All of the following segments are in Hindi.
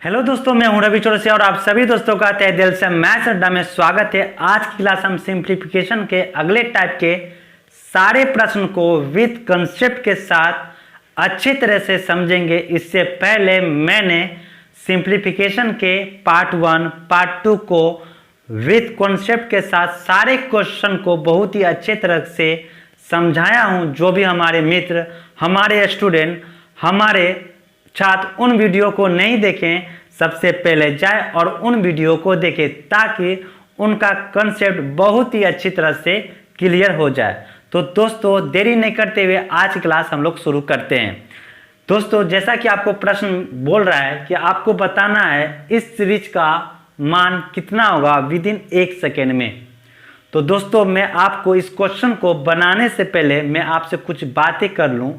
हेलो दोस्तों, मैं हूं रवि चौरसिया और आप सभी दोस्तों का तहे दिल से मैथ्स अड्डा में स्वागत है। आज की क्लास हम सिंप्लीफिकेशन के अगले टाइप के सारे प्रश्न को विद कंसेप्ट के साथ अच्छी तरह से समझेंगे। इससे पहले मैंने सिंप्लीफिकेशन के पार्ट 1 पार्ट 2 को विद कॉन्सेप्ट के साथ सारे क्वेश्चन को बहुत ही अच्छे तरह से समझाया हूं। जो भी हमारे मित्र, हमारे स्टूडेंट, हमारे छात्र उन वीडियो को नहीं देखें, सबसे पहले जाए और उन वीडियो को देखें ताकि उनका कंसेप्ट बहुत ही अच्छी तरह से क्लियर हो जाए। तो दोस्तों देरी नहीं करते हुए आज की क्लास हम लोग शुरू करते हैं। दोस्तों जैसा कि आपको प्रश्न बोल रहा है कि आपको बताना है इस सीरीज का मान कितना होगा विद इन 1 सेकेंड में। तो दोस्तों मैं आपको इस क्वेश्चन को बनाने से पहले मैं आपसे कुछ बातें कर लूं।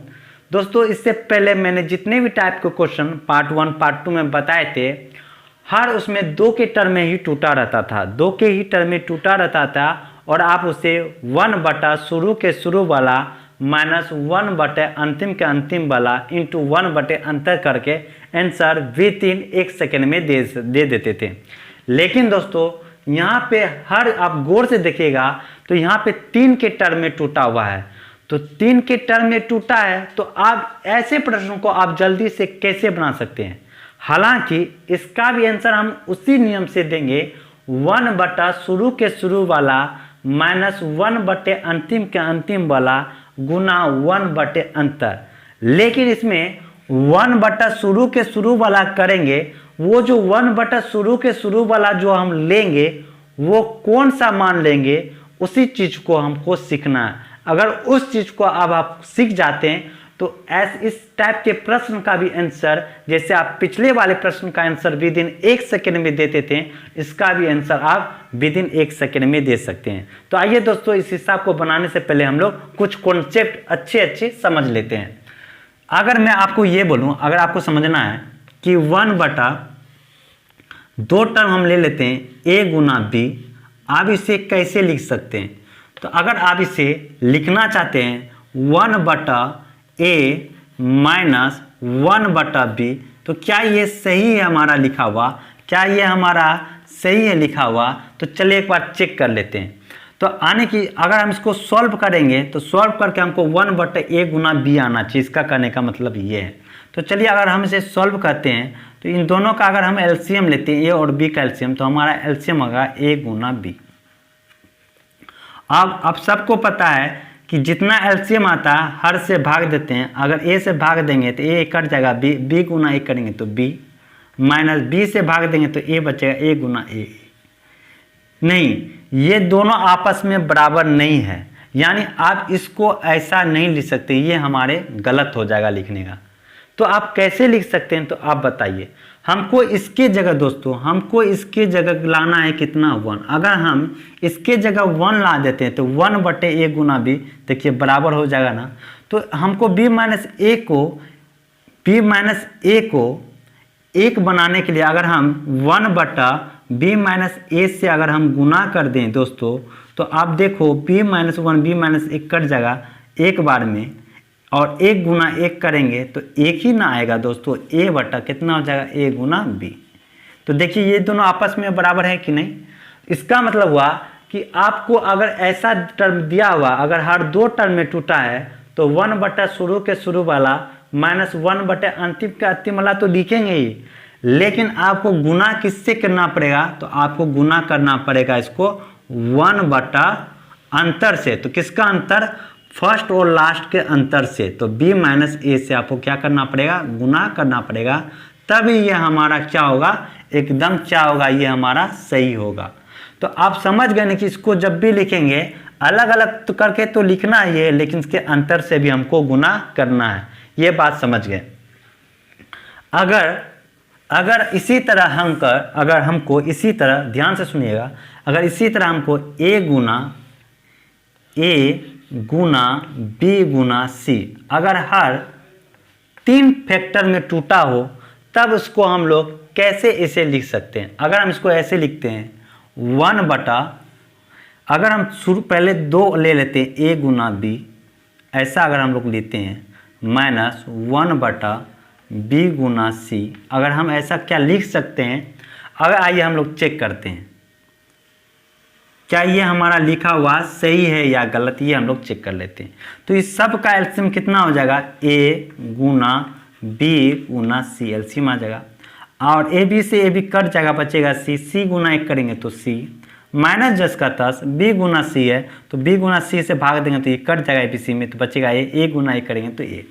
दोस्तों इससे पहले मैंने जितने भी टाइप के क्वेश्चन पार्ट 1 पार्ट 2 में बताए थे, हर उसमें 2 के टर्म में ही टूटा रहता था, 2 के ही टर्म में टूटा रहता था और आप उसे 1 बटा शुरू के शुरू वाला माइनस 1 बटे अंतिम के अंतिम वाला इंटू 1 बटे अंतर करके आंसर विद इन 1 सेकेंड में दे देते थे। लेकिन दोस्तों यहाँ पे हर आप गौर से देखिएगा तो यहाँ पे 3 के टर्म में टूटा हुआ है। तो 3 के टर्म में टूटा है तो आप ऐसे प्रश्नों को आप जल्दी से कैसे बना सकते हैं। हालांकि इसका भी आंसर हम उसी नियम से देंगे, 1 बटा शुरू के शुरू वाला माइनस 1 बटे अंतिम के अंतिम वाला गुना 1 बटे अंतर। लेकिन इसमें 1 बटा शुरू के शुरू वाला करेंगे, वो जो 1 बटा शुरू के शुरू वाला जो हम लेंगे वो कौन सा मान लेंगे, उसी चीज को हमको सीखना है। अगर उस चीज को अब आप सीख जाते हैं तो इस टाइप के प्रश्न का भी आंसर, जैसे आप पिछले वाले प्रश्न का आंसर विद इन 1 सेकेंड में देते थे, इसका भी आंसर आप विद इन 1 सेकेंड में दे सकते हैं। तो आइए दोस्तों इस हिसाब को बनाने से पहले हम लोग कुछ कॉन्सेप्ट अच्छे समझ लेते हैं। अगर मैं आपको ये बोलूं, अगर आपको समझना है कि 1 बटा 2 टर्म हम ले लेते हैं a गुना b, आप इसे कैसे लिख सकते हैं। तो अगर आप इसे लिखना चाहते हैं 1 बटा a माइनस 1 बटा b, तो क्या ये सही है हमारा लिखा हुआ, क्या ये हमारा सही है लिखा हुआ। तो चलिए एक बार चेक कर लेते हैं। तो आने की अगर हम इसको सॉल्व करेंगे तो सॉल्व करके हमको 1 बटा a गुना b आना चाहिए। इसका करने का मतलब ये है। तो चलिए अगर हम इसे सॉल्व करते हैं तो इन दोनों का अगर हम एलसीएम लेते हैं a और b का एलसीएम, तो हमारा एलसीएम होगा a गुना b। अब सबको पता है कि जितना एलसीएम आता है हर से भाग देते हैं। अगर a से भाग देंगे तो a कट जाएगा, b गुना a करेंगे तो b, माइनस b से भाग देंगे तो a बचेगा a गुना a। नहीं, ये दोनों आपस में बराबर नहीं है, यानी आप इसको ऐसा नहीं लिख सकते, ये हमारे गलत हो जाएगा लिखने का। तो आप कैसे लिख सकते हैं, तो आप बताइए। हमको इसके जगह दोस्तों, हमको इसके जगह लाना है कितना 1। अगर हम इसके जगह 1 ला देते हैं तो 1 बटे a गुना b, देखिए बराबर हो जाएगा ना। तो हमको b माइनस a को 1 बनाने के लिए अगर हम 1 बटा b माइनस a से अगर हम गुना कर दें दोस्तों, तो आप देखो b minus 1 b minus 1 cut जाएगा एक बार में, और 1 गुना 1 करेंगे तो 1 ही ना आएगा दोस्तों, a बटा कितना हो जाएगा a गुना b। तो देखिए ये दोनों आपस में बराबर है कि नहीं। इसका मतलब हुआ कि आपको अगर ऐसा टर्म दिया हुआ, अगर हर 2 टर्म में टूटा है तो 1 बटा शुरू के शुरू वाला माइनस 1 बटे अंतिम का अंतिम वाला तो लिखेंगे ही, लेकिन आपको गुना किससे करना पड़ेगा, तो आपको गुना करना पड़ेगा इसको 1 बटा अंतर से। तो किसका अंतर, फर्स्ट और लास्ट के अंतर से। तो b माइनस a से आपको क्या करना पड़ेगा, गुना करना पड़ेगा, तभी ये हमारा क्या होगा, एकदम क्या होगा, ये हमारा सही होगा। तो आप समझ गए ना कि इसको जब भी लिखेंगे अलग अलग तो करके तो लिखना ही है, लेकिन इसके अंतर से भी हमको गुना करना है, ये बात समझ गए। अगर इसी तरह अगर हमको इसी तरह, ध्यान से सुनिएगा, अगर इसी तरह हमको a Guna b Guna c अगर हर 3 फैक्टर में टूटा हो, तब उसको हम लोग कैसे इसे लिख सकते हैं। अगर हम इसको ऐसे लिखते हैं 1 बटा, अगर हम पहले 2 ले लेते हैं a गुना b, ऐसा अगर हम लोग लेते हैं, माइनस 1 बटा बी गुना सी, अगर हम ऐसा क्या लिख सकते हैं, अगर आइए हम लोग चेक करते हैं क्या ये हमारा लिखा हुआ सही है या गलत, ये हम लोग चेक कर लेते हैं। तो इस सब का एलसीएम कितना हो जाएगा, ए गुना बी गुना सी, एलसीएम आ जाएगा। और ए बी से ए बी कट जाएगा, बचेगा सी, सी गुना एक करेंगे तो सी, माइनस 10 का 10, बी गुना सी है तो बी गुना सी से भाग देंगे तो ये कट जाएगा ए बी सी में, तो बचेगा ए गुना ए करेंगे तो ए।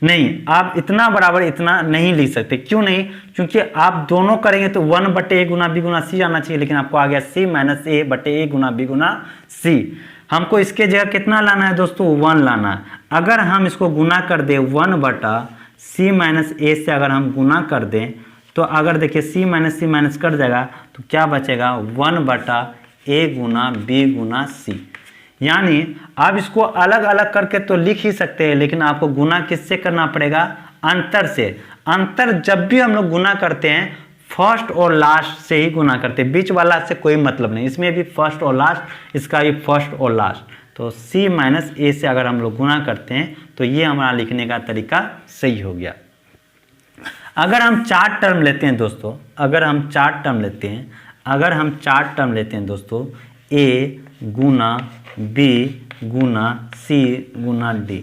नहीं, आप इतना बराबर इतना नहीं लिख सकते। क्यों नहीं? क्योंकि आप दोनों करेंगे तो 1/a गुना बी गुना सी आना चाहिए, लेकिन आपको आ गया c माइनस a/a गुना बी गुना सी। हमको इसके जगह कितना लाना है दोस्तों, 1 लाना है। अगर हम इसको गुना कर दें 1/c माइनस a से, अगर हम गुना कर दें तो अगर देखिए c minus c minus cut जाएगा तो क्या बचेगा, 1/a गुना बी गुना सी। यानी आप इसको अलग अलग करके तो लिख ही सकते हैं, लेकिन आपको गुना किससे करना पड़ेगा, अंतर से। अंतर जब भी हम लोग गुना करते हैं फर्स्ट और लास्ट से ही गुना करते हैं, बीच वाला से कोई मतलब नहीं। इसमें भी फर्स्ट और लास्ट, इसका भी फर्स्ट और लास्ट। तो c माइनस a से अगर हम लोग गुना करते हैं तो ये हमारा लिखने का तरीका सही हो गया। अगर हम 4 टर्म लेते हैं दोस्तों, अगर हम 4 टर्म लेते हैं दोस्तों, a Guna b Guna c Guna d,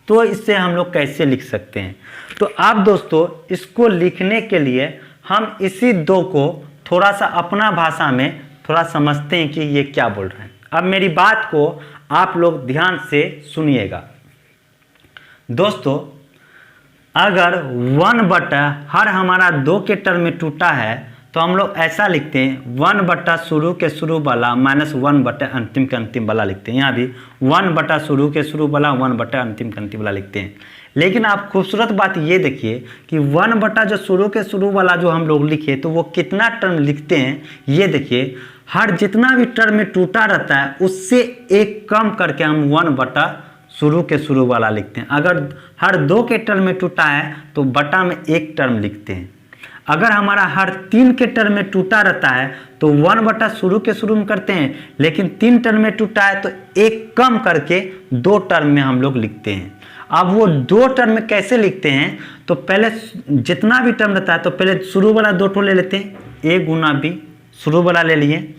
तो इससे हम लोग कैसे लिख सकते हैं। तो आप दोस्तों इसको लिखने के लिए हम इसी 2 को थोड़ा सा अपना भाषा में थोड़ा समझते हैं कि ये क्या बोल रहे हैं। अब मेरी बात को आप लोग ध्यान से सुनिएगा दोस्तों। अगर 1/, हर हमारा 2 के टर्म में टूटा है तो हम लोग ऐसा लिखते हैं 1/, शुरू के शुरू वाला माइनस 1/, अंतिम के अंतिम वाला लिखते हैं। यहाँ भी 1/, शुरू के शुरू वाला 1/, अंतिम के अंतिम वाला लिखते हैं। लेकिन आप खूबसूरत बात ये देखिए कि 1/, जो शुरू के शुरू वाला जो हम लोग लिखे तो वो कितना टर्म लिखते हैं, ये देखिए। हर जितना भी टर्म में टूटा रहता है उससे एक कम करके हम 1/, शुरू के शुरू वाला लिखते हैं। अगर हर 2 के टर्म में टूटा है तो बटा में 1 टर्म लिखते हैं। अगर हमारा हर 3 के टर्म में टूटा रहता है तो 1/, शुरू के शुरू में करते हैं, लेकिन 3 टर्म में टूटा है तो 1 कम करके 2 टर्म में हम लोग लिखते हैं। अब वो 2 टर्म में कैसे लिखते हैं, तो पहले जितना भी टर्म रहता है तो पहले शुरू वाला 2 ठो ले लेते हैं, a गुना b, शुरू वाला ले लिए,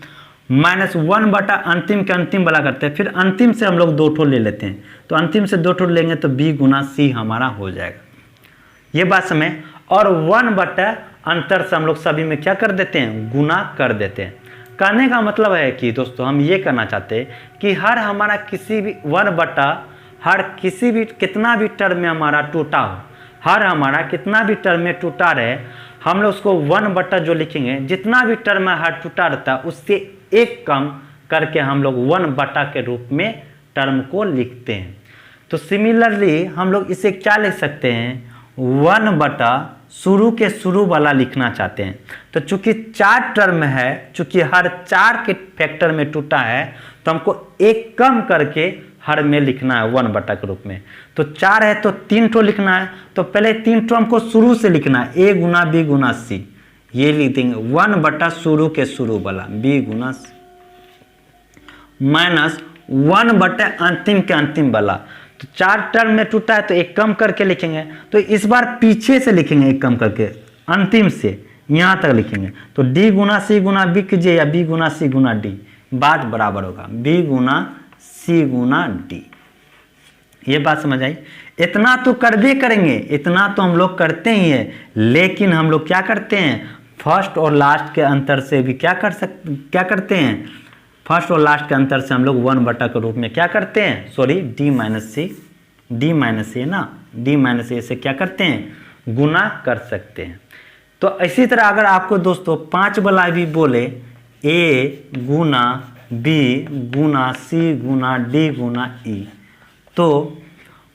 माइनस 1/, अंतिम के अंतिम वाला करते हैं, फिर अंतिम से हम लोग 2 ठो ले लेते हैं। तो अंतिम से 2 ठो लेंगे तो b गुना c हमारा हो जाएगा। ये बात समझ। और 1/, अंतर से हम लोग सभी में क्या कर देते हैं, गुना कर देते हैं। कहने का मतलब है कि दोस्तों हम ये करना चाहते हैं कि हर हमारा किसी भी 1/, हर किसी भी कितना भी टर्म में हमारा टूटा हो, हर हमारा कितना भी टर्म में टूटा रहे, हम लोग उसको 1/, जो लिखेंगे, जितना भी टर्म में हर टूटा रहता है उससे 1 कम करके हम लोग 1/, के रूप में टर्म को लिखते हैं। तो सिमिलरली हम लोग इसे क्या लिख सकते हैं, 1/, शुरू के शुरू वाला लिखना चाहते हैं। तो चूंकि 4 टर्म है, चूंकि हर 4 के फैक्टर में टूटा है तो हमको 1 कम करके हर में लिखना है 1/, के रूप में। तो 4 है तो 3 ठो लिखना है, तो पहले 3 ठो हमको शुरू से लिखना है, a Guna b Guna c, ये लिख देंगे 1/, शुरू के शुरू वाला b गुना c, माइनस 1/, अंतिम के अंतिम वाला। तो 4 टर्म में टूटा है तो 1 कम करके लिखेंगे। तो इस बार पीछे से लिखेंगे 1 कम करके, अंतिम से यहाँ तक लिखेंगे। तो d गुना c गुना b कीजिए या b गुना c गुना d, बात बराबर होगा b गुना c गुना d। ये बात समझ आई। इतना तो करबे करेंगे, इतना तो हम लोग करते ही है, लेकिन हम लोग क्या करते हैं, फर्स्ट और लास्ट के अंतर से भी क्या करते हैं, फर्स्ट और लास्ट के अंतर से हम लोग 1/, के रूप में क्या करते हैं, सॉरी d माइनस a ना, d माइनस a से क्या करते हैं, गुना कर सकते हैं। तो इसी तरह अगर आपको दोस्तों 5 वाला भी बोले a Guna b Guna c Guna d Guna e, तो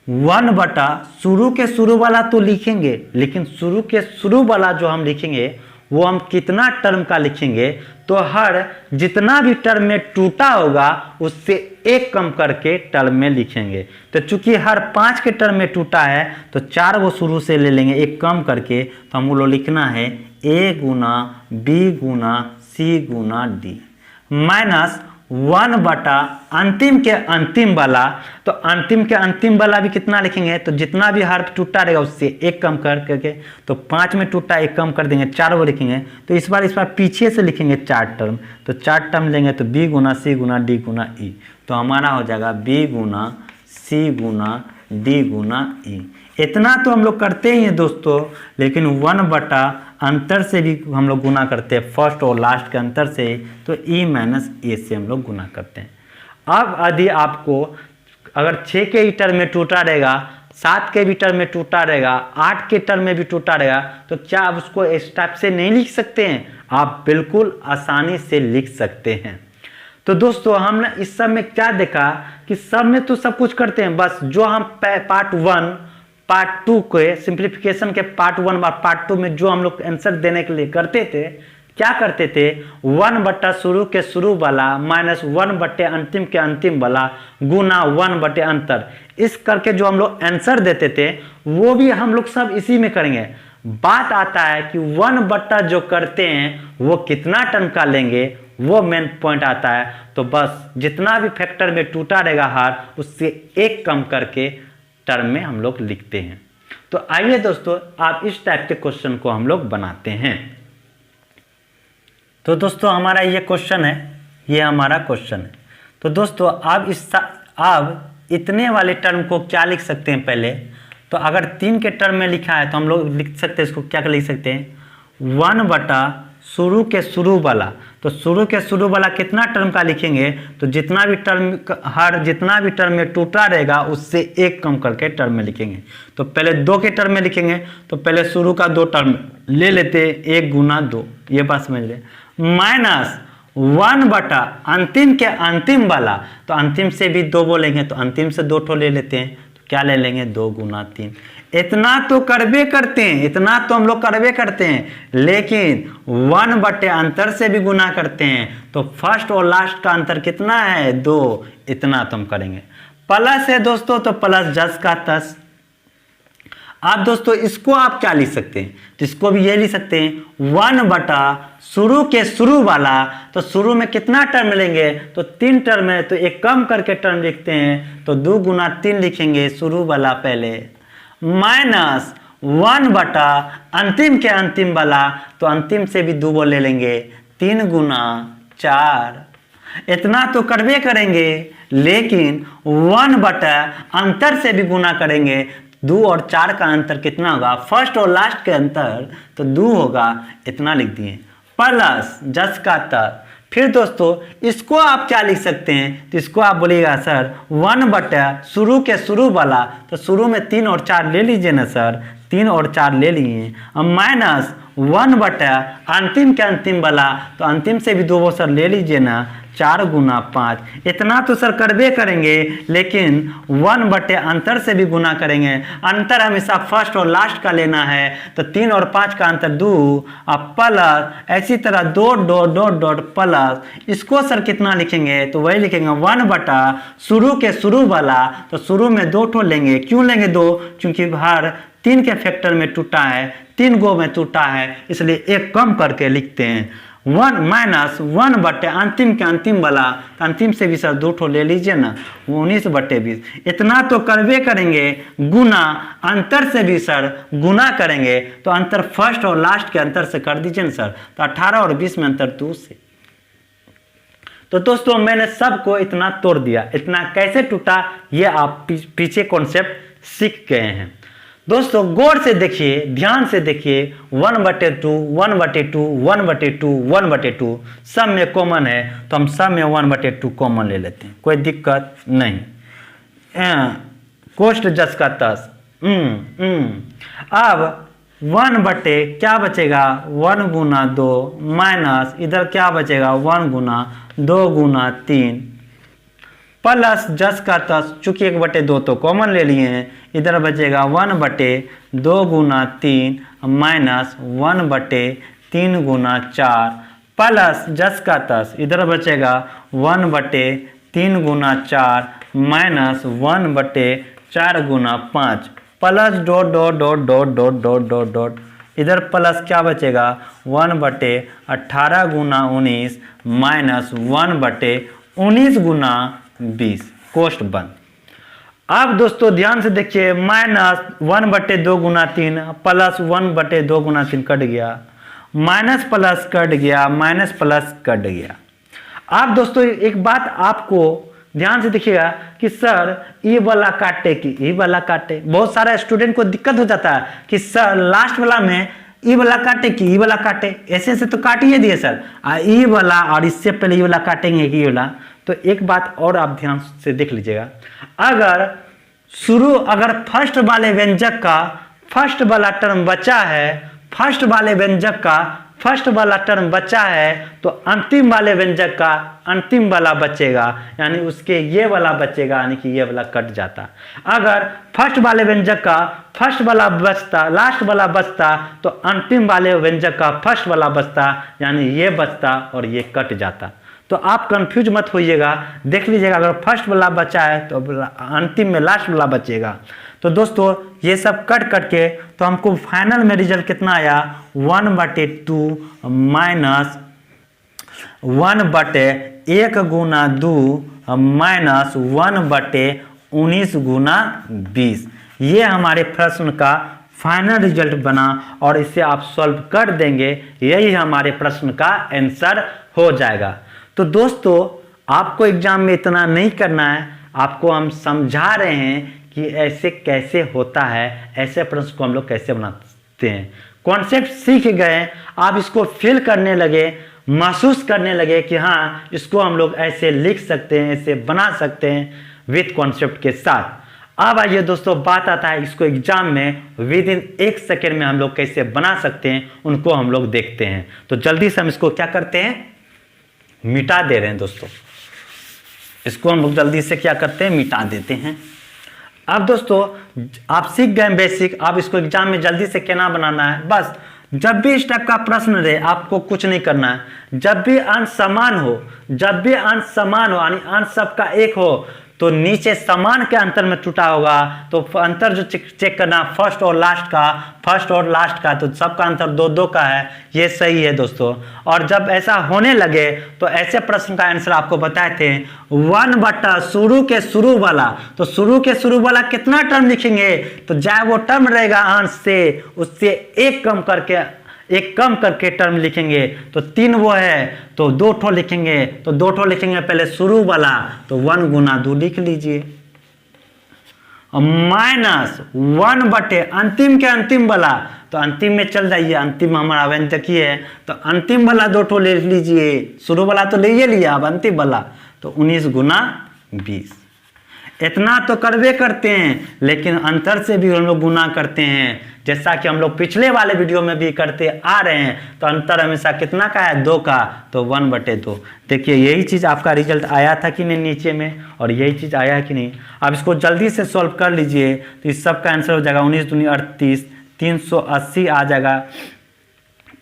1/, शुरू के शुरू वाला तो लिखेंगे, लेकिन शुरू के शुरू वाला जो हम लिखेंगे वो हम कितना टर्म का लिखेंगे, तो हर जितना भी टर्म में टूटा होगा उससे 1 कम करके टर्म में लिखेंगे। तो चूंकि हर 5 के टर्म में टूटा है तो 4 वो शुरू से ले लेंगे 1 कम करके, तो हम लोग लिखना है a Guna b Guna c Guna d, minus 1 बटा अंतिम के अंतिम वाला, तो अंतिम के अंतिम वाला भी कितना लिखेंगे, तो जितना भी हर्फ टूटा रहेगा उससे एक कम कर करके, तो 5 में टूटा एक कम कर देंगे, 4 वो लिखेंगे। तो इस बार पीछे से लिखेंगे 4 टर्म, तो 4 टर्म लेंगे तो बी गुना सी गुना डी गुना ई, तो हमारा हो जाएगा बी गुना सी गुना डी गुना ई। इतना तो हम लोग करते ही हैं दोस्तों, लेकिन 1 बटा अंतर से भी हम लोग गुना करते हैं, फर्स्ट और लास्ट के अंतर से, तो ई माइनस ए से हम लोग गुना करते हैं। अब यदि आपको अगर 6 के टर्म में टूटा रहेगा, 7 के भी टर्म में टूटा रहेगा, 8 के टर्म में भी टूटा रहेगा, तो क्या आप उसको इस टाइप से नहीं लिख सकते हैं? आप बिल्कुल आसानी से लिख सकते हैं। तो दोस्तों हमने इस सब में क्या देखा कि सब में तो सब कुछ करते हैं, बस जो हम पार्ट 1 पार्ट 2 के सिंप्लीफिकेशन के पार्ट 1 और पार्ट 2 में जो हम लोग आंसर देने के लिए करते थे, क्या करते थे, 1 बट्टा शुरू के शुरू वाला माइनस 1 बट्टे अंतिम के अंतिम वाला गुना 1 बट्टे अंतर, इस करके जो हम लोग आंसर देते थे वो भी हम लोग सब इसी में करेंगे। बात आता है कि 1 बट्टा जो करते हैं वो कितना टर्म का लेंगे, वो मेन पॉइंट आता है। तो बस जितना भी फैक्टर में टूटा रहेगा हार, उससे एक कम करके टर्म में हम लोग लिखते हैं। तो आइए दोस्तों आप इस टाइप के क्वेश्चन को हम लोग बनाते हैं। तो दोस्तों हमारा ये क्वेश्चन है, ये हमारा क्वेश्चन है। तो दोस्तों आप इतने वाले टर्म को क्या लिख सकते हैं पहले, तो अगर 3 के टर्म में लिखा है तो हम लोग लिख सकते हैं, इसको क्या लिख सकते हैं, 1 बटा शुरू के शुरू वाला, तो शुरू के शुरू वाला कितना टर्म का लिखेंगे, तो जितना भी टर्म में टूटा रहेगा उससे एक कम करके टर्म में लिखेंगे। तो पहले 2 के टर्म में लिखेंगे, तो पहले शुरू का 2 टर्म ले लेते, 1 गुना 2, ये बात समझ ले, माइनस 1 बटा अंतिम के अंतिम वाला, तो अंतिम से भी 2 बोलेंगे, तो अंतिम से 2 ठो ले लेते हैं, तो क्या ले लेंगे, 2 गुना 3। इतना तो करबे करते हैं, इतना तो हम लोग करबे करते हैं, लेकिन 1 बटे अंतर से भी गुना करते हैं, तो फर्स्ट और लास्ट का अंतर कितना है, 2, इतना तो हम करेंगे। प्लस है दोस्तों, तो प्लस 10 का 10। आप दोस्तों इसको आप क्या लिख सकते हैं, तो इसको भी ये लिख सकते हैं 1 बटा शुरू के शुरू वाला, तो शुरू में कितना टर्म लेंगे, तो 3 टर्म है, तो एक कम करके टर्म लिखते हैं, तो 2 गुना 3 लिखेंगे शुरू वाला पहले, माइनस 1 बटा अंतिम के अंतिम वाला, तो अंतिम से भी 2 ले लेंगे, 3 गुना 4। इतना तो करबे करेंगे, लेकिन 1 बटा अंतर से भी गुना करेंगे, 2 और 4 का अंतर कितना होगा, फर्स्ट और लास्ट के अंतर, तो 2 होगा, इतना लिख दिए, प्लस 10 का 10। फिर दोस्तों इसको आप क्या लिख सकते हैं, तो इसको आप बोलिएगा सर 1 बटा शुरू के शुरू वाला, तो शुरू में 3 और 4 ले लीजिए ना सर, 3 और 4 ले लिए, माइनस 1 बटा अंतिम के अंतिम वाला, तो अंतिम से भी 2 सर ले लीजिए ना, 4 गुना 5। इतना तो सर करबे करेंगे, लेकिन 1 बटे अंतर से भी गुना करेंगे, अंतर हमेशा फर्स्ट और लास्ट का लेना है, तो 3 और 5 का अंतर 2, अब प्लस ऐसी तरह 2 डॉट डॉट डॉट प्लस, इसको सर कितना लिखेंगे, तो वही लिखेंगे 1 बटा शुरू के शुरू वाला, तो शुरू में 2 ठो लेंगे, क्यों लेंगे 2, क्योंकि हर 3 के फैक्टर में टूटा है, 3 गो में टूटा है, इसलिए एक कम करके लिखते हैं, 1 माइनस 1 बटे अंतिम के अंतिम वाला, तो अंतिम से भी सर 2 ठो ले लीजिए ना, 19 बटे 20। इतना तो करबे करेंगे, गुना अंतर से भी सर गुना करेंगे, तो अंतर फर्स्ट और लास्ट के अंतर से कर दीजिए ना सर, तो 18 और 20 में अंतर 2 से। तो दोस्तों मैंने सबको इतना तोड़ दिया, इतना कैसे टूटा ये आप पीछे कॉन्सेप्ट सीख गए हैं। दोस्तों गौर से देखिए, ध्यान से देखिए, 1/2 1/2 1/2 1/2 सब में कॉमन है, तो हम सब में 1/2 कॉमन ले लेते हैं, कोई दिक्कत नहीं। कोष्ट 10 का 10। अब 1 बटे क्या बचेगा, 1 गुना 2 माइनस इधर क्या बचेगा, 1 गुना 2 गुना 3 प्लस 10 का 10, चूंकि 1/2 तो कॉमन ले लिए हैं, इधर बचेगा 1/2 गुना 3 माइनस 1/3 गुना 4 प्लस 10 का 10, इधर बचेगा 1/3 गुना 4 माइनस 1/4 गुना 5 plus dot dot dot dot dot dot dot dot, इधर प्लस क्या बचेगा 1/18 गुना 19 माइनस 1/19 19 गुना 20 कोष्ट बंद। अब दोस्तों ध्यान से देखिए, -1/2 गुना 3 प्लस 1/2 गुना 3 कट गया, माइनस प्लस कट गया, माइनस प्लस कट गया। अब दोस्तों एक बात आपको ध्यान से देखिएगा कि सर ये वाला काटे कि ये वाला काटे। बहुत सारा स्टूडेंट को दिक्कत हो जाता है कि सर लास्ट वाला में ये वाला काटे कि ये वाला काटे, ऐसे ऐसे तो काट ही दिए सर, ये वाला और इससे पहले ये वाला काटेंगे कि ये वाला। तो एक बात और आप ध्यान से देख लीजिएगा, अगर फर्स्ट वाले व्यंजक का फर्स्ट वाला टर्म बचा है, फर्स्ट वाले व्यंजक का फर्स्ट वाला टर्म बचा है, तो अंतिम वाले व्यंजक का अंतिम वाला बचेगा, यानी उसके ये वाला बचेगा, यानी कि ये वाला कट जाता। अगर फर्स्ट वाले व्यंजक का फर्स्ट वाला बचता, लास्ट वाला बचता, तो अंतिम वाले व्यंजक का फर्स्ट वाला बचता, यानी ये बचता और ये कट जाता। तो आप कंफ्यूज मत होइएगा, देख लीजिएगा अगर फर्स्ट वाला बचा है तो अंतिम में लास्ट वाला बचेगा। तो दोस्तों ये सब कट कट के तो हमको फाइनल में रिजल्ट कितना आया, 1/2 माइनस 1/1 गुना 2 माइनस 1/19 गुना 20। ये हमारे प्रश्न का फाइनल रिजल्ट बना और इसे आप सॉल्व कर देंगे, यही हमारे प्रश्न का आंसर हो जाएगा। तो दोस्तों आपको एग्जाम में इतना नहीं करना है, आपको हम समझा रहे हैं कि ऐसे कैसे होता है, ऐसे प्रश्न को हम लोग कैसे बनाते हैं। कॉन्सेप्ट सीख गए, आप इसको फील करने लगे, महसूस करने लगे कि हाँ इसको हम लोग ऐसे लिख सकते हैं, ऐसे बना सकते हैं विद कॉन्सेप्ट के साथ। अब आइए दोस्तों बात आता है इसको एग्जाम में विद इन 1 सेकेंड में हम लोग कैसे बना सकते हैं, उनको हम लोग देखते हैं। तो जल्दी से हम इसको क्या करते हैं, मिटा दे रहे हैं दोस्तों, इसको हम लोग जल्दी से क्या करते हैं, मिटा देते हैं। अब दोस्तों आप सीख गए बेसिक, आप इसको एग्जाम में जल्दी से क्या बनाना है, बस जब भी इस टाइप का प्रश्न रहे आपको कुछ नहीं करना है। जब भी अंश समान हो, जब भी अंश समान हो यानी अंश सबका एक हो, तो नीचे समान के अंतर में टूटा होगा, तो अंतर जो चेक करना फर्स्ट और लास्ट का, फर्स्ट और लास्ट का, तो सबका अंतर 2-2 का है, ये सही है दोस्तों। और जब ऐसा होने लगे तो ऐसे प्रश्न का आंसर आपको बताए थे 1/, शुरू के शुरू वाला, तो शुरू के शुरू वाला कितना टर्म लिखेंगे, तो चाहे वो टर्म रहेगा अंश से, उससे एक कम करके टर्म लिखेंगे, तो 3 वो है तो 2 ठो लिखेंगे, तो 2 ठो लिखेंगे पहले शुरू वाला, तो 1 गुना 2 लिख लीजिए, माइनस 1/, अंतिम के अंतिम वाला, तो अंतिम में चल जाइए, अंतिम हमारा व्यंजक ही है, तो अंतिम वाला 2 ठो ले लीजिए, शुरू वाला तो ले लिया, अब अंतिम वाला, तो 19 गुना 20। इतना तो करवे करते हैं, लेकिन अंतर से भी हम लोग गुना करते हैं, जैसा कि हम लोग पिछले वाले वीडियो में भी करते आ रहे हैं। तो अंतर हमेशा कितना का है, 2 का, तो 1/2। देखिए यही चीज़ आपका रिजल्ट आया था कि नहीं नीचे में, और यही चीज़ आया है कि नहीं। आप इसको जल्दी से सॉल्व कर लीजिए, तो इस सब का आंसर हो जाएगा 19 दूनी 38, 380 आ जाएगा,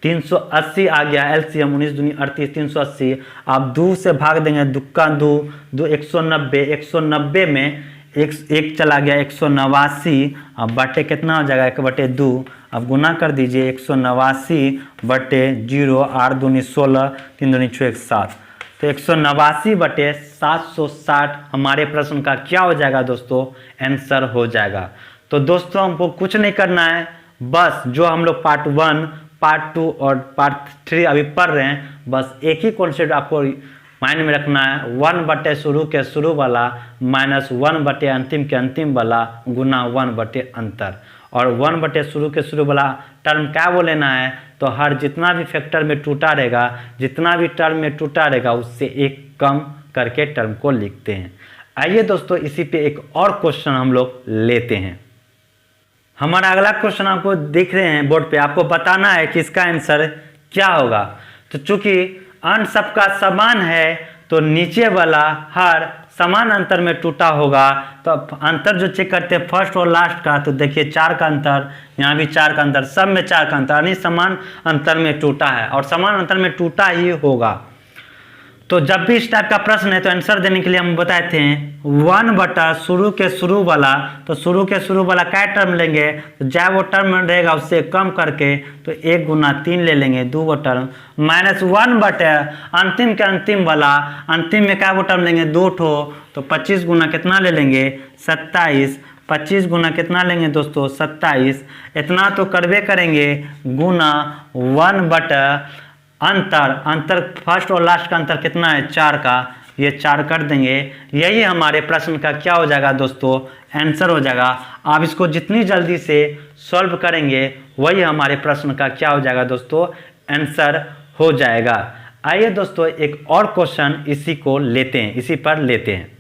380 आ गया एलसीएम, 19 दूनी 38, 380। आप 2 से भाग देंगे, दुक्का 2, 190, 190 में एक चला गया 189, अब बटे कितना हो जाएगा 1/2, अब गुना कर दीजिए 189/0, 8 दूनी 16, 3 दूनी 6, 7, तो 189/760 हमारे प्रश्न का क्या हो जाएगा दोस्तों, आंसर हो जाएगा। तो दोस्तों हमको कुछ नहीं करना है, बस जो हम लोग पार्ट 1, पार्ट 2 और पार्ट 3 अभी पढ़ रहे हैं, बस एक ही कॉन्सेप्ट आपको माइंड में रखना है, 1/, शुरू के शुरू वाला माइनस 1/, अंतिम के अंतिम वाला गुना 1/, अंतर। और 1/, शुरू के शुरू वाला टर्म क्या वो लेना है, तो हर जितना भी फैक्टर में टूटा रहेगा, जितना भी टर्म में टूटा रहेगा, उससे एक कम करके टर्म को लिखते हैं। आइए दोस्तों इसी पे एक और क्वेश्चन हम लोग लेते हैं। हमारा अगला क्वेश्चन आपको दिख रहे हैं बोर्ड पे, आपको बताना है कि इसका आंसर क्या होगा। तो चूंकि अंश सबका समान है, तो नीचे वाला हर समान अंतर में टूटा होगा, तो अंतर जो चेक करते हैं फर्स्ट और लास्ट का, तो देखिए 4 का अंतर, यहाँ भी 4 का अंतर, सब में 4 का अंतर, यानी समान अंतर में टूटा है और समान अंतर में टूटा ही होगा। तो जब भी इस टाइप का प्रश्न है तो आंसर देने के लिए हम बताए थे 1 बटा शुरू के शुरू वाला, तो शुरू के शुरू वाला क्या टर्म लेंगे, तो जब वो टर्म रहेगा उससे कम करके तो 1 गुना 3 ले लेंगे, 2 वो टर्म माइनस 1 बटे अंतिम के अंतिम वाला, अंतिम में क्या वो टर्म लेंगे 2 ठो, तो 25 गुना कितना ले लेंगे 27, 25 गुना कितना लेंगे दोस्तों 27, इतना तो करवे करेंगे गुना 1 बटा अंतर फर्स्ट और लास्ट का अंतर कितना है 4 का, ये 4 कर देंगे। यही हमारे प्रश्न का क्या हो जाएगा दोस्तों आंसर हो जाएगा। आप इसको जितनी जल्दी से सॉल्व करेंगे वही हमारे प्रश्न का क्या हो जाएगा दोस्तों आंसर हो जाएगा। आइए दोस्तों एक और क्वेश्चन इसी को लेते हैं, इसी पर लेते हैं।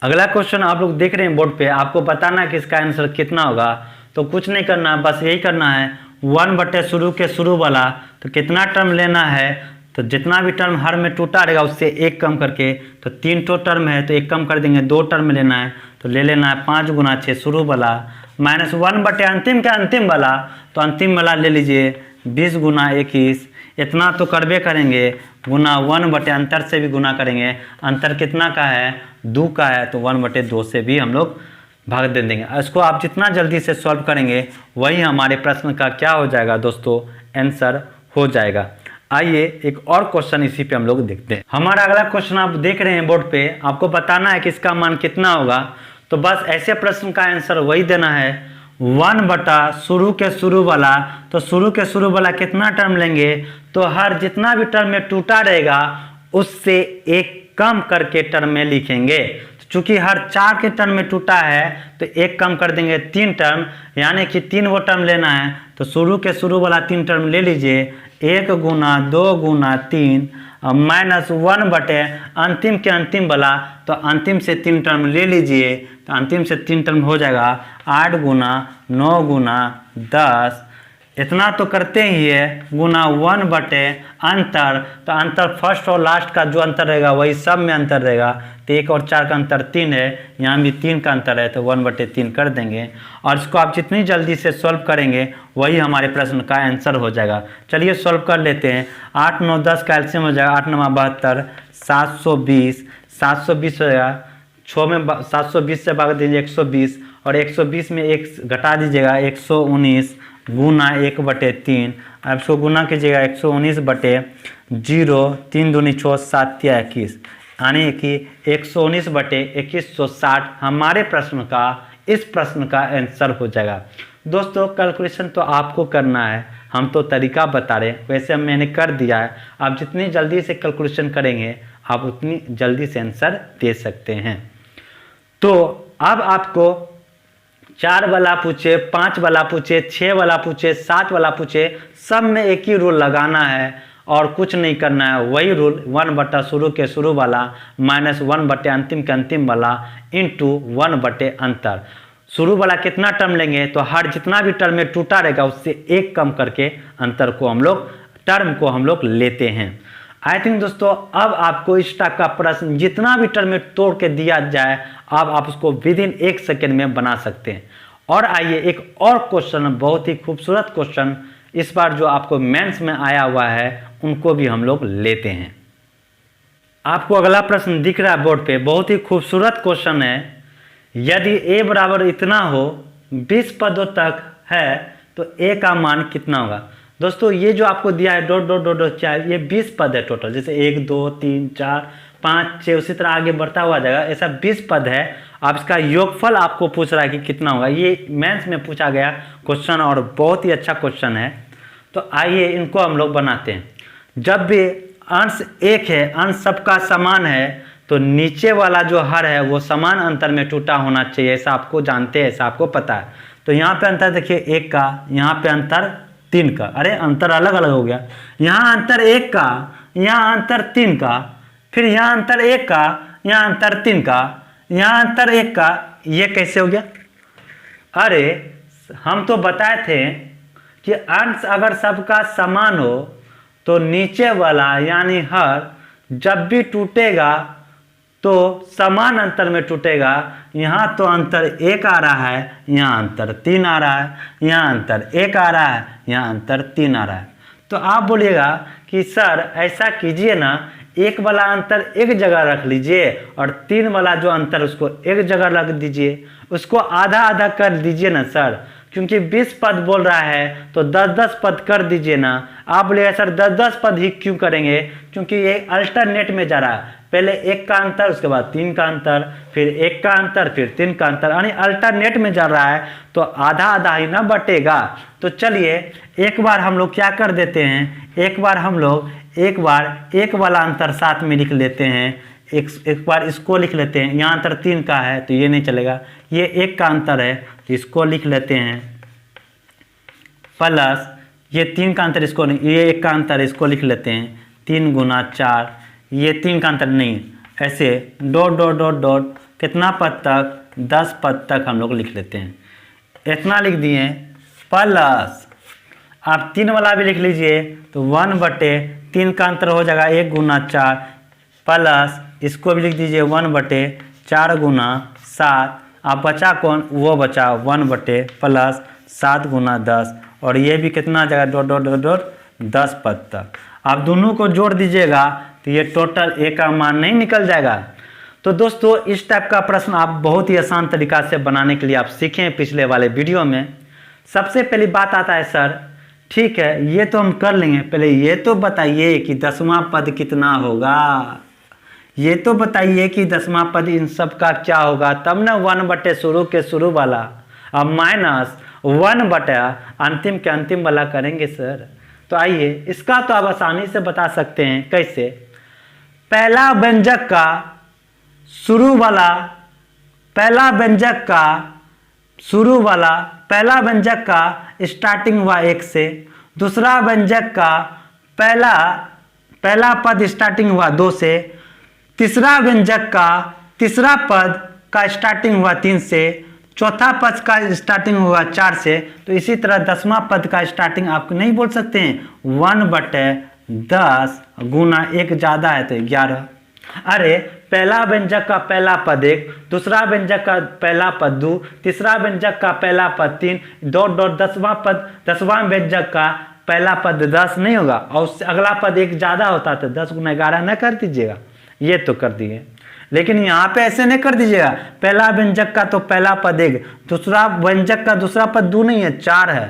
अगला क्वेश्चन आप लोग देख रहे हैं बोर्ड पे, आपको बताना है कि इसका आंसर कितना होगा। तो कुछ नहीं करना, बस यही करना है 1 बटे शुरू के शुरू वाला, तो कितना टर्म लेना है, तो जितना भी टर्म हर में टूटा रहेगा उससे 1 कम करके, तो 3 टो टर्म है तो 1 कम कर देंगे, 2 टर्म लेना है तो ले लेना है 5 गुना 6 शुरू वाला माइनस 1 बटे अंतिम का अंतिम वाला, तो अंतिम वाला ले लीजिए 20 गुना 21, इतना तो करबे करेंगे गुना 1 बटे अंतर से भी गुना करेंगे, अंतर कितना का है 2 का है, तो 1 बटे 2 से भी हम लोग भाग दे देंगे। इसको आप जितना जल्दी से सॉल्व करेंगे वही हमारे प्रश्न का क्या हो जाएगा दोस्तों आंसर हो जाएगा। आइए एक और क्वेश्चन इसी पे हम लोग देखते हैं। हमारा अगला क्वेश्चन आप देख रहे हैं बोर्ड पे, आपको बताना है कि इसका मान कितना होगा। तो बस ऐसे प्रश्न का आंसर वही देना है 1 बटा शुरू के शुरू वाला, तो शुरू के शुरू वाला कितना टर्म लेंगे, तो हर जितना भी टर्म में टूटा रहेगा उससे 1 कम करके टर्म में लिखेंगे। चूंकि हर 4 के टर्म में टूटा है तो 1 कम कर देंगे 3 टर्म, यानी कि 3 वो टर्म लेना है, तो शुरू के शुरू वाला 3 टर्म ले लीजिए, 1 गुना 2 गुना 3 माइनस 1 बटे अंतिम के अंतिम वाला, तो अंतिम से 3 टर्म ले लीजिए, तो अंतिम से 3 टर्म हो जाएगा 8 गुना 9 गुना 10, इतना तो करते ही है गुना 1 बटे अंतर, तो अंतर फर्स्ट और लास्ट का जो अंतर रहेगा वही सब में अंतर रहेगा, तो 1 और 4 का अंतर 3 है, यहाँ भी 3 का अंतर है तो 1 बटे 3 कर देंगे। और इसको आप जितनी जल्दी से सॉल्व करेंगे वही हमारे प्रश्न का आंसर हो जाएगा। चलिए सॉल्व कर लेते हैं। 8 9 10 का एलसीएम हो जाएगा 8 9 72, 720 720 हो जाएगा, 6 में 720 से भाग दीजिए 120, और 120 में 1 घटा दीजिएगा 119 गुना 1 बटे 3, अब इसको गुना कीजिएगा 119 बटे 0, 3 दूनी 6 7 या 21, यानी कि 119 बटे 2160 हमारे प्रश्न का इस प्रश्न का आंसर हो जाएगा। दोस्तों कैलकुलेशन तो आपको करना है, हम तो तरीका बता रहे हैं, वैसे मैंने कर दिया है। आप जितनी जल्दी से कैलकुलेशन करेंगे आप उतनी जल्दी से आंसर दे सकते हैं। तो अब आपको 4 वाला पूछे, 5 वाला पूछे, 6 वाला पूछे, 7 वाला पूछे, सब में एक ही रूल लगाना है और कुछ नहीं करना है। वही रूल 1 बटा शुरू के शुरू वाला माइनस 1 बटे अंतिम के अंतिम वाला इंटू 1 बटे अंतर। शुरू वाला कितना टर्म लेंगे, तो हर जितना भी टर्म में टूटा रहेगा उससे 1 कम करके अंतर को हम लोग टर्म को हम लोग लेते हैं। आई थिंक दोस्तों अब आपको इस टाइप का प्रश्न जितना भी टर्म में तोड़ के दिया जाए अब आप उसको विद इन 1 सेकेंड में बना सकते हैं। और आइए एक और क्वेश्चन, बहुत ही खूबसूरत क्वेश्चन इस बार जो आपको मेंस में आया हुआ है उनको भी हम लोग लेते हैं। आपको अगला प्रश्न दिख रहा है बोर्ड पे, बहुत ही खूबसूरत क्वेश्चन है। यदि a बराबर इतना हो 20 पदों तक है तो a का मान कितना होगा। दोस्तों ये जो आपको दिया है डॉट डॉट डॉट डॉट 4, ये 20 पद है टोटल, जैसे 1 2 3 4 5 6 उसी तरह आगे बढ़ता हुआ जाएगा, ऐसा 20 पद है। अब इसका योगफल आपको पूछ रहा है कि कितना होगा, ये मेंस में पूछा गया क्वेश्चन और बहुत ही अच्छा क्वेश्चन है। तो आइए इनको हम लोग बनाते हैं। जब भी अंश 1 है, अंश सबका समान है, तो नीचे वाला जो हर है वो समान अंतर में टूटा होना चाहिए, ऐसा आपको जानते हैं, ऐसा आपको पता है। तो यहाँ पे अंतर देखिए 1 का, यहाँ पे अंतर 3 का, अरे अंतर अलग अलग हो गया, यहाँ अंतर 1 का, यहाँ अंतर 3 का, फिर यहाँ अंतर 1 का, यहाँ अंतर 3 का, यहाँ अंतर 1 का, ये कैसे हो गया। अरे हम तो बताए थे कि अंश अगर सबका समान हो तो नीचे वाला यानी हर जब भी टूटेगा तो समान अंतर में टूटेगा। यहाँ तो अंतर 1 आ रहा है, यहाँ अंतर 3 आ रहा है, यहाँ अंतर 1 आ रहा है, यहाँ अंतर 3 आ रहा है। तो आप बोलिएगा कि सर ऐसा कीजिए ना, एक वाला अंतर एक जगह रख लीजिए और 3 वाला जो अंतर उसको एक जगह रख दीजिए, उसको आधा आधा कर दीजिए ना सर, क्योंकि 20 पद बोल रहा है तो 10-10 पद कर दीजिए ना। आप बोले सर 10-10 पद ही क्यों करेंगे, क्योंकि ये अल्टरनेट में जा रहा है, पहले 1 का अंतर उसके बाद 3 का अंतर, फिर 1 का अंतर फिर 3 का अंतर, यानी अल्टरनेट में जा रहा है तो आधा आधा ही ना बटेगा। तो चलिए एक बार हम लोग क्या कर देते हैं, एक बार हम लोग एक वाला अंतर साथ में लिख लेते हैं, एक बार इसको लिख लेते हैं। यहाँ अंतर 3 का है तो ये नहीं चलेगा, ये 1 का अंतर है तो इसको लिख लेते हैं, प्लस ये 3 का अंतर इसको नहीं, ये 1 का अंतर इसको लिख लेते हैं 3 गुना 4, ये 3 का अंतर नहीं, ऐसे डॉट डॉट डॉट डॉट कितना पद तक, 10 पद तक हम लोग लिख लेते हैं। इतना लिख दिए, प्लस आप 3 वाला भी लिख लीजिए तो 1/3 का अंतर हो जाएगा 1 गुना 4, प्लस इसको भी लिख दीजिए 1/4 गुना 7, आप बचा कौन, वो बचा 1 प्लस 7 गुना 10, और ये भी कितना आ जाएगा डॉट डॉट डॉट डॉट 10 पद तक। आप दोनों को जोड़ दीजिएगा तो ये टोटल ए का मान नहीं निकल जाएगा। तो दोस्तों इस टाइप का प्रश्न आप बहुत ही आसान तरीका से बनाने के लिए आप सीखें पिछले वाले वीडियो में। सबसे पहली बात आता है सर ठीक है ये तो हम कर लेंगे, पहले ये तो बताइए कि 10वां पद कितना होगा, ये तो बताइए कि 10वां पद इन सब का क्या होगा, तब ना 1 शुरू के शुरू वाला अब माइनस 1 अंतिम के अंतिम वाला करेंगे सर। तो आइए इसका तो आप आसानी से बता सकते हैं कैसे। पहला व्यंजक का शुरू वाला, पहला व्यंजक का शुरू वाला, पहला व्यंजक का स्टार्टिंग हुआ 1 से, दूसरा व्यंजक का पहला पद स्टार्टिंग हुआ 2 से, तीसरा व्यंजक का तीसरा पद का स्टार्टिंग हुआ 3 से, चौथा पद का स्टार्टिंग हुआ 4 से। तो इसी तरह 10वां पद का स्टार्टिंग आप नहीं बोल सकते हैं 1/10 गुना 1 ज़्यादा है तो 11। अरे पहला व्यंजक का पहला पद 1, दूसरा व्यंजक का पहला पद 2, तीसरा व्यंजक का पहला पद 3, डॉट डॉट 10वां व्यंजक का पहला पद 10 नहीं होगा और उससे अगला पद 1 ज़्यादा होता तो 10 गुना 11 न कर दीजिएगा, ये तो कर दिए। लेकिन यहाँ पे ऐसे नहीं कर दीजिएगा, पहला व्यंजक का तो पहला पद 1, दूसरा व्यंजक का दूसरा पद 2 नहीं है 4 है,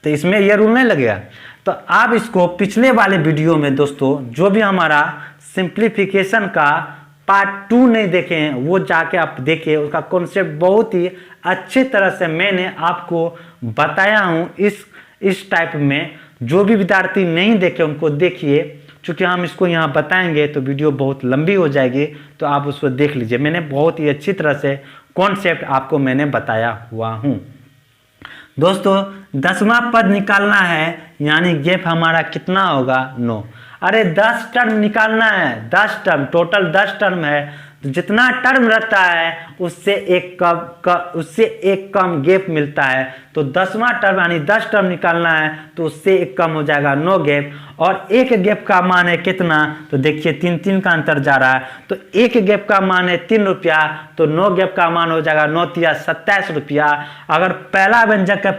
तो इसमें ये रूल नहीं लगेगा। तो आप इसको पिछले वाले वीडियो में दोस्तों जो भी हमारा सिंप्लीफिकेशन का पार्ट 2 नहीं देखे हैं वो जाके आप देखिए, उसका कॉन्सेप्ट बहुत ही अच्छे तरह से मैंने आपको बताया हूँ। इस टाइप में जो भी विद्यार्थी नहीं देखे उनको देखिए, क्योंकि हम इसको यहाँ बताएंगे तो वीडियो बहुत लंबी हो जाएगी, तो आप उसको देख लीजिए। मैंने बहुत ही अच्छी तरह से कॉन्सेप्ट आपको मैंने बताया हुआ हूँ। दोस्तों 10वां पद निकालना है, यानी गैप हमारा कितना होगा 9। अरे 10 टर्म निकालना है, 10 टर्म, टोटल 10 टर्म है, तो जितना टर्म रहता है उससे एक कम गैप मिलता है। तो 10वां टर्म यानी 10 टर्म निकालना है तो उससे एक कम हो जाएगा 9 गैप, और एक गैप का मान है कितना, तो देखिए 3 का अंतर जा रहा है, तो एक गैप का मान है 3 रुपया, तो 9 गैप का मान हो जाएगा 9 तिया 27 रुपया। अगर पहला व्यंजक का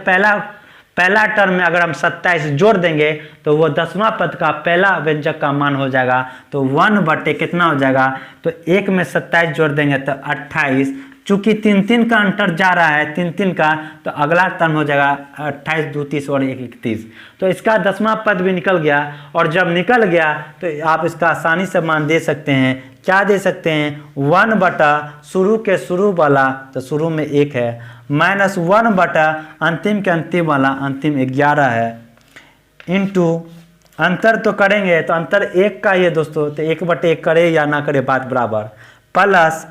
पहला टर्म में अगर हम 27 जोड़ देंगे तो वो 10वां पद का पहला व्यंजक का मान हो जाएगा, तो 1 कितना हो जाएगा, तो 1 में 27 जोड़ देंगे तो 28। चूंकि 3 का अंतर जा रहा है 3 का, तो अगला टर्म हो जाएगा 28 2 30 और 1 31। तो इसका 10वां पद भी निकल गया, और जब निकल गया तो आप इसका आसानी से मान दे सकते हैं। क्या दे सकते हैं, 1 शुरू के शुरू वाला, तो शुरू में 1 है, माइनस 1 अंतिम के अंतिम वाला, अंतिम 11 है, इंटू अंतर तो करेंगे तो अंतर 1 का ही है दोस्तों, तो 1/1 करे या ना करे बात बराबर, प्लस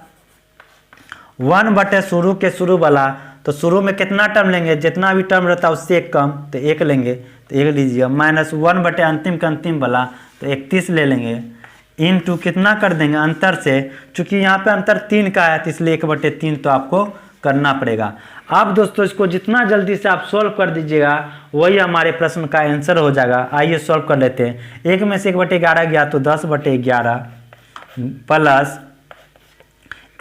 1 शुरू के शुरू वाला, तो शुरू में कितना टर्म लेंगे, जितना भी टर्म रहता है उससे 1 कम, तो 1 लेंगे, तो 1 लीजिए, माइनस 1 अंतिम का अंतिम वाला, तो 31 ले लेंगे, इंटू कितना कर देंगे अंतर से, चूंकि यहाँ पे अंतर 3 का है तो इसलिए 1/3 तो आपको करना पड़ेगा। अब दोस्तों इसको जितना जल्दी से आप सोल्व कर दीजिएगा वही हमारे प्रश्न का आंसर हो जाएगा। आइए सोल्व कर लेते हैं। 1 में से 1/11 गया तो 10/11, प्लस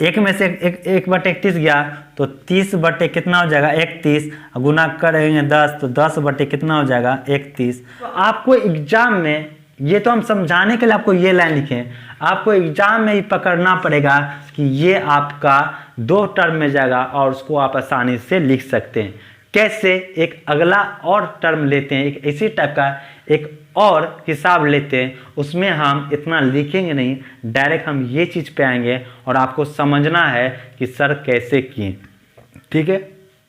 1 में से 1/31 गया तो 30 कितना हो जाएगा 31, गुना करेंगे 10 तो 10 कितना हो जाएगा 31। तो आपको एग्जाम में ये तो हम समझाने के लिए आपको ये लाइन लिखे हैं, आपको एग्जाम में ही पकड़ना पड़ेगा कि ये आपका 2 टर्म में जाएगा और उसको आप आसानी से लिख सकते हैं। कैसे? एक अगला और टर्म लेते हैं, एक इसी टाइप का एक और हिसाब लेते हैं, उसमें हम इतना लिखेंगे नहीं, डायरेक्ट हम ये चीज़ पे आएंगे और आपको समझना है कि सर कैसे किए। ठीक है,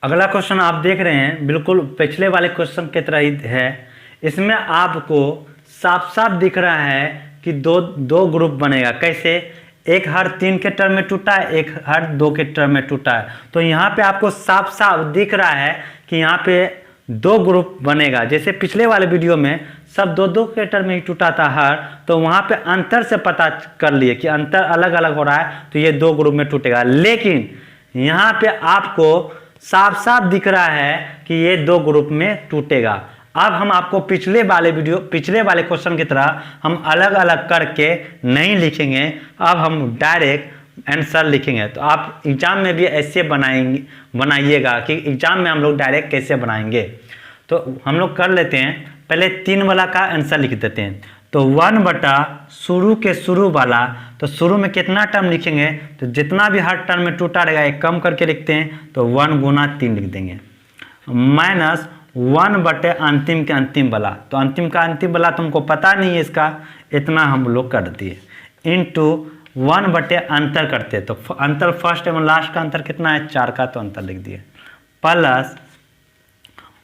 अगला क्वेश्चन आप देख रहे हैं बिल्कुल पिछले वाले क्वेश्चन की तरह ही है। इसमें आपको साफ साफ दिख रहा है कि दो ग्रुप बनेगा। कैसे? एक हर 3 के टर्म में टूटा है, एक हर 2 के टर्म में टूटा है। तो यहाँ पे आपको साफ साफ दिख रहा है कि यहाँ पे 2 ग्रुप बनेगा। जैसे पिछले वाले वीडियो में सब 2-2 के टर्म में ही टूटा था हर, तो वहाँ पे अंतर से पता कर लिए कि अंतर अलग अलग हो रहा है, तो ये 2 ग्रुप में टूटेगा। लेकिन यहाँ पे आपको साफ साफ दिख रहा है कि ये 2 ग्रुप में टूटेगा। अब हम आपको पिछले वाले क्वेश्चन की तरह हम अलग अलग करके नहीं लिखेंगे, अब हम डायरेक्ट आंसर लिखेंगे। तो आप एग्जाम में भी ऐसे बनाइएगा कि एग्जाम में हम लोग डायरेक्ट कैसे बनाएंगे। तो हम लोग कर लेते हैं, पहले 3 वाला का आंसर लिख देते हैं। तो 1 बटा शुरू के शुरू वाला, तो शुरू में कितना टर्म लिखेंगे, तो जितना भी हर टर्म में टूटा रहेगा एक कम करके लिखते हैं, तो 1 गुना 3 लिख देंगे, माइनस 1 बटे अंतिम के अंतिम वाला। तो अंतिम का अंतिम वाला तुमको पता नहीं है इसका, इतना हम लोग कर दिए, इंटू 1 बटे अंतर करते, तो अंतर फर्स्ट एवं लास्ट का अंतर कितना है, 4 का, तो अंतर लिख दिए, प्लस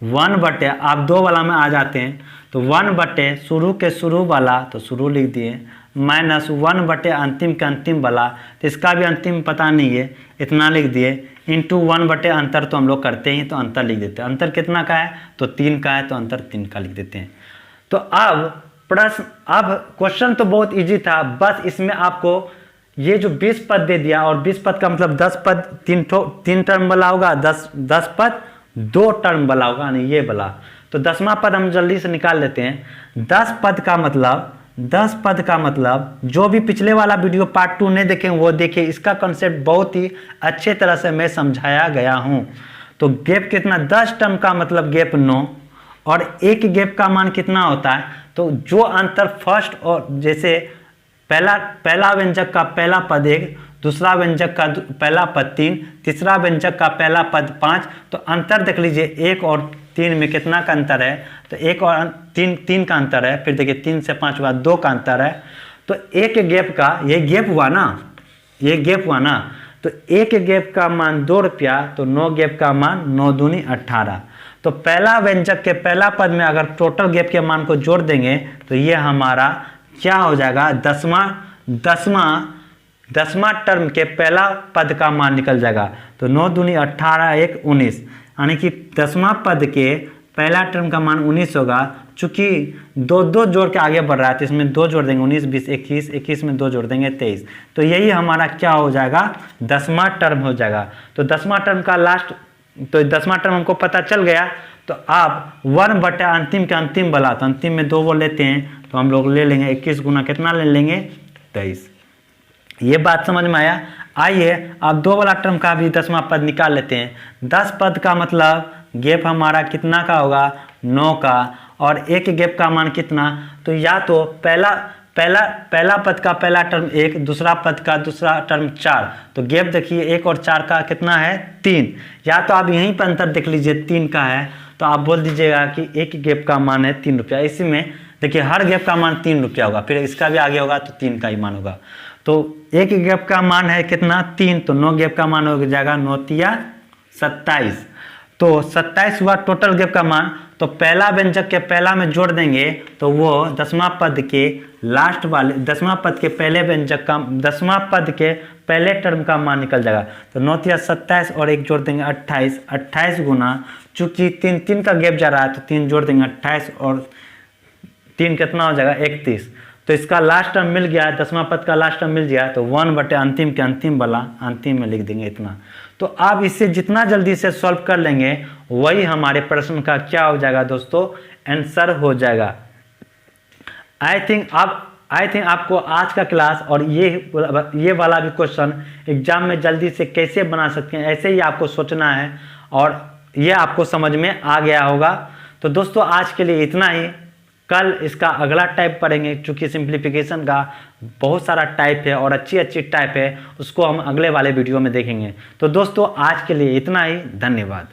1 बटे, आप 2 वाला में आ जाते हैं, तो 1 बटे शुरू के शुरू वाला, तो शुरू लिख दिए, माइनस 1 बटे अंतिम के अंतिम वाला, तो इसका भी अंतिम पता नहीं है, इतना लिख दिए, इंटू 1 बटे अंतर तो हम लोग करते हैं, तो अंतर लिख देते हैं। अंतर कितना का है, तो 3 का है, तो अंतर 3 का लिख देते हैं। तो अब क्वेश्चन तो बहुत इजी था, बस इसमें आपको ये जो 20 पद दे दिया, और 20 पद का मतलब 10 पद 3 टर्म वाला होगा, 10 पद 2 टर्म वाला होगा, नहीं ये वाला। तो 10वां पद हम जल्दी से निकाल लेते हैं। 10 पद का मतलब जो भी पिछले वाला वीडियो पार्ट 2 नहीं देखें वो देखें, इसका कॉन्सेप्ट बहुत ही अच्छे तरह से मैं समझाया गया हूं। तो गैप कितना, 10 टर्म का मतलब गैप 9, और एक गैप का मान कितना होता है, तो जो अंतर फर्स्ट और जैसे पहला व्यंजक का पहला पद 1, दूसरा व्यंजक का पहला पद 3, तीसरा व्यंजक का पहला पद 5, तो अंतर देख लीजिए 1 और 3 में कितना का अंतर है, तो 1 और 3 का अंतर है, फिर देखिए 3 से 5 हुआ 2 का अंतर है। तो एक गैप का ये गैप हुआ ना, तो एक गैप का मान 2 रुपया, तो 9 गैप का मान 9 दूनी 18। तो पहला व्यंजक के पहला पद में अगर टोटल गैप के मान को जोड़ देंगे तो ये हमारा क्या हो जाएगा, 10वां टर्म के पहला पद का मान निकल जाएगा। तो 9 दूनी 18, 1 19, यानी कि 10वां पद के पहला टर्म का मान 19 होगा। चूंकि 2 जोड़ के आगे बढ़ रहा है, तो इसमें 2 जोड़ देंगे, 19 20 21, 21 में 2 जोड़ देंगे 23। तो यही हमारा क्या हो जाएगा, 10वां टर्म हो जाएगा। तो 10वां टर्म का लास्ट, तो 10वां टर्म हमको पता चल गया। तो आप 1 बटे अंतिम के अंतिम वाला, तो अंतिम में 2 वो लेते हैं, तो हम लोग ले लेंगे 21 गुना कितना ले लेंगे, 23। ये बात समझ में आया। आइए आप 2 वाला टर्म का भी 10वां पद निकाल लेते हैं। 10 पद का मतलब गैप हमारा कितना का होगा, 9 का, और एक गैप का मान कितना, तो या तो पहला पद का पहला टर्म 1, दूसरा पद का दूसरा टर्म 4, तो गैप देखिए 1 और 4 का कितना है, 3। या तो आप यहीं पर अंतर देख लीजिए 3 का है, तो आप बोल दीजिएगा कि एक गैप का मान है 3 रुपया। इसी में देखिए हर गैप का मान 3 रुपया होगा, फिर इसका भी आगे होगा तो 3 का ही मान होगा। तो एक गैप का मान है कितना, 3, तो 9 गैप का मान हो जाएगा 9 तिया 27। तो 27 हुआ टोटल गैप का मान। तो पहला व्यंजक के पहला में जोड़ देंगे तो वो 10वां पद के लास्ट वाले 10वां पद के पहले व्यंजक का 10वां पद के पहले टर्म का मान निकल जाएगा। तो 9 तिया 27 और 1 जोड़ देंगे 28, 28 गुना, चूंकि 3 का गैप जा रहा है तो 3 जोड़ देंगे 28 और 3 कितना हो जाएगा, 31। तो इसका लास्ट टर्म मिल गया, 10वां पद का लास्ट टर्म मिल गया, तो 1 बटे अंतिम के अंतिम वाला अंतिम में लिख देंगे इतना। तो आप इससे जितना जल्दी से सॉल्व कर लेंगे वही हमारे प्रश्न का क्या हो जाएगा दोस्तों, आंसर हो जाएगा। आई थिंक आपको आज का क्लास और ये वाला भी क्वेश्चन एग्जाम में जल्दी से कैसे बना सकते हैं ऐसे ही आपको सोचना है, और ये आपको समझ में आ गया होगा। तो दोस्तों आज के लिए इतना ही। कल इसका अगला टाइप पढ़ेंगे। चूंकि सिंप्लीफिकेशन का बहुत सारा टाइप है और अच्छी अच्छी टाइप है, उसको हम अगले वाले वीडियो में देखेंगे। तो दोस्तों आज के लिए इतना ही, धन्यवाद।